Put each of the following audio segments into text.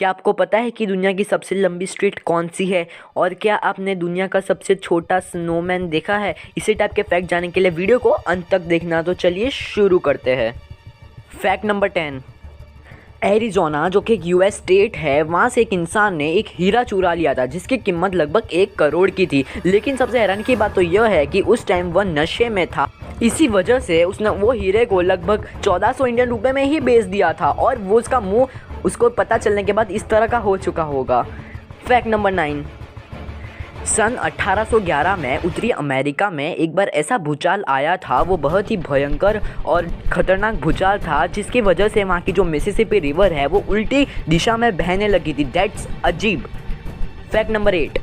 क्या आपको पता है कि दुनिया की सबसे लंबी स्ट्रीट कौन सी है? और क्या आपने दुनिया का सबसे छोटा स्नोमैन देखा है? इसी टाइप के फैक्ट जानने के लिए वीडियो को अंत तक देखना। तो चलिए शुरू करते हैं। Fact number 10। एरिज़ोना जो कि एक यूएस स्टेट है, वहाँ से एक इंसान ने एक हीरा चुरा लिया था जिसकी कीमत लगभग 1 करोड़ की थी। लेकिन सबसे हैरान की बात तो यह है कि उस टाइम वह नशे में था। इसी वजह से उसने वो हीरे को लगभग 1400 इंडियन रुपए में ही बेच दिया था और वो उसका मुंह उसको पता चलने के बाद इस तरह का हो चुका होगा। Fact number 9। सन 1811 में उत्तरी अमेरिका में एक बार ऐसा भूचाल आया था। वो बहुत ही भयंकर और ख़तरनाक भूचाल था जिसकी वजह से वहाँ की जो मिसिसिपी रिवर है वो उल्टी दिशा में बहने लगी थी। दैट्स अजीब। Fact number 8।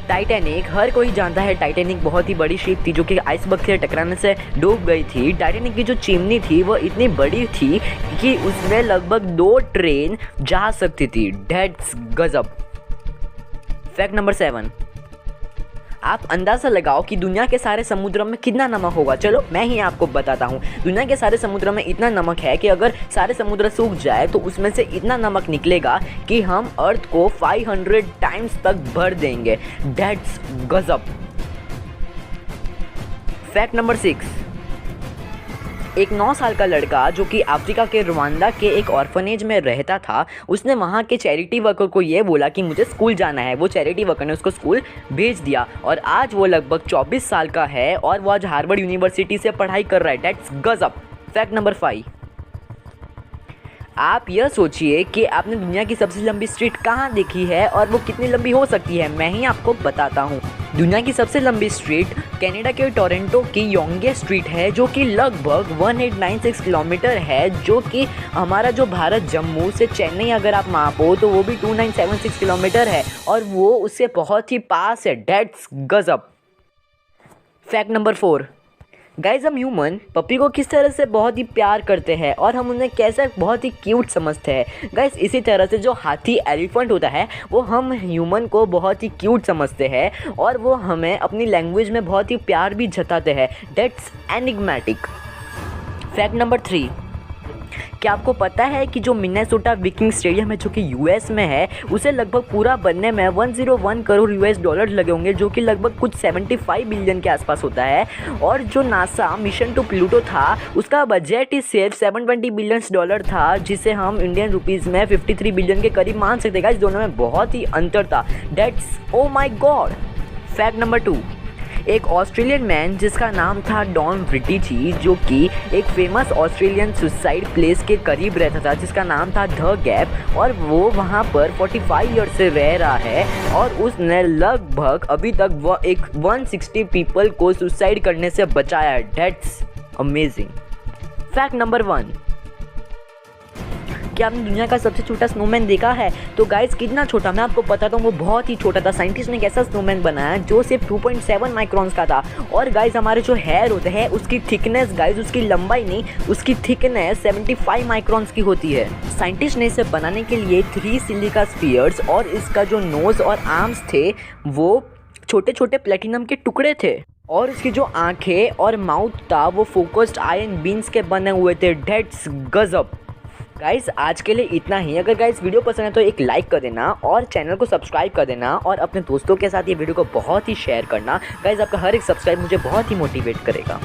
टाइटैनिक, हर कोई जानता है टाइटैनिक बहुत ही बड़ी शिप थी जो कि आइसबर्ग से टकराने से डूब गई थी। टाइटैनिक की जो चिमनी थी वो इतनी बड़ी थी कि उसमें लगभग 2 ट्रेन जा सकती थी। दैट्स गजब। Fact number 7। आप अंदाज़ा लगाओ कि दुनिया के सारे समुद्रों में कितना नमक होगा। चलो मैं ही आपको बताता हूँ। दुनिया के सारे समुद्रों में इतना नमक है कि अगर सारे समुद्र सूख जाए तो उसमें से इतना नमक निकलेगा कि हम अर्थ को 500 टाइम्स तक भर देंगे। दैट्स गजब। Fact number 6। एक 9 साल का लड़का जो कि अफ्रीका के रवांडा के एक ऑर्फनेज में रहता था, उसने वहाँ के चैरिटी वर्कर को ये बोला कि मुझे स्कूल जाना है। वो चैरिटी वर्कर ने उसको स्कूल भेज दिया और आज वो लगभग 24 साल का है और वो आज हार्वर्ड यूनिवर्सिटी से पढ़ाई कर रहा है। दैट्स गजब। Fact number 5। आप यह सोचिए कि आपने दुनिया की सबसे लंबी स्ट्रीट कहाँ देखी है और वो कितनी लंबी हो सकती है। मैं ही आपको बताता हूँ। दुनिया की सबसे लंबी स्ट्रीट कनाडा के टोरंटो की योंगे स्ट्रीट है जो कि लगभग 1896 किलोमीटर है, जो कि हमारा जो भारत जम्मू से चेन्नई अगर आप मापो तो वो भी 2976 किलोमीटर है और वो उससे बहुत ही पास है। डेट्स गजब। Fact number 4। गाइज, हम ह्यूमन पपी को किस तरह से बहुत ही प्यार करते हैं और हम उन्हें कैसे बहुत ही क्यूट समझते हैं। गाइज, इसी तरह से जो हाथी एलिफेंट होता है वो हम ह्यूमन को बहुत ही क्यूट समझते हैं और वो हमें अपनी लैंग्वेज में बहुत ही प्यार भी जताते हैं। That's enigmatic. Fact number 3। क्या आपको पता है कि जो मिनेसोटा विकिंग स्टेडियम है जो कि यूएस में है, उसे लगभग पूरा बनने में 101 करोड़ यूएस डॉलर लगे होंगे, जो कि लगभग कुछ 75 बिलियन के आसपास होता है। और जो नासा मिशन टू प्लूटो था उसका बजट ही सिर्फ 720 बिलियन डॉलर था, जिसे हम इंडियन रुपीज़ में 53 बिलियन के करीब मान सकते हैं। इस दोनों में बहुत ही अंतर था। डेट्स ओ माई गॉड। Fact number 2। एक ऑस्ट्रेलियन मैन जिसका नाम था डॉन ब्रिटिजी, जो कि एक फेमस ऑस्ट्रेलियन सुसाइड प्लेस के करीब रहता था जिसका नाम था द गैप, और वो वहाँ पर 45 ईयर से रह रहा है और उसने लगभग अभी तक वो एक 160 पीपल को सुसाइड करने से बचाया है। That's amazing. Fact number 1। क्या आपने दुनिया का सबसे छोटा स्नोमैन देखा है? तो गाइस, कितना छोटा मैं आपको बताता हूँ। वो बहुत ही छोटा था। साइंटिस्ट ने एक ऐसा स्नोमैन बनाया जो सिर्फ 2.7 माइक्रॉन्स का था। और गाइस, हमारे जो हेयर होते हैं उसकी थिकनेस, गाइस उसकी लंबाई नहीं, उसकी थिकनेस 75 माइक्रॉन्स की होती है। साइंटिस्ट ने इसे बनाने के लिए 3 सिलिका स्फीयर्स और इसका जो नोज और आर्म्स थे वो छोटे छोटे प्लेटिनम के टुकड़े थे और इसकी जो आंखें और माउथ था वो फोकस्ड आयरन बीन्स के बने हुए थे। डेट्स गजब। गाइस, आज के लिए इतना ही। अगर गाइस वीडियो पसंद है तो एक लाइक कर देना और चैनल को सब्सक्राइब कर देना और अपने दोस्तों के साथ ये वीडियो को बहुत ही शेयर करना। गाइस, आपका हर एक सब्सक्राइब मुझे बहुत ही मोटिवेट करेगा।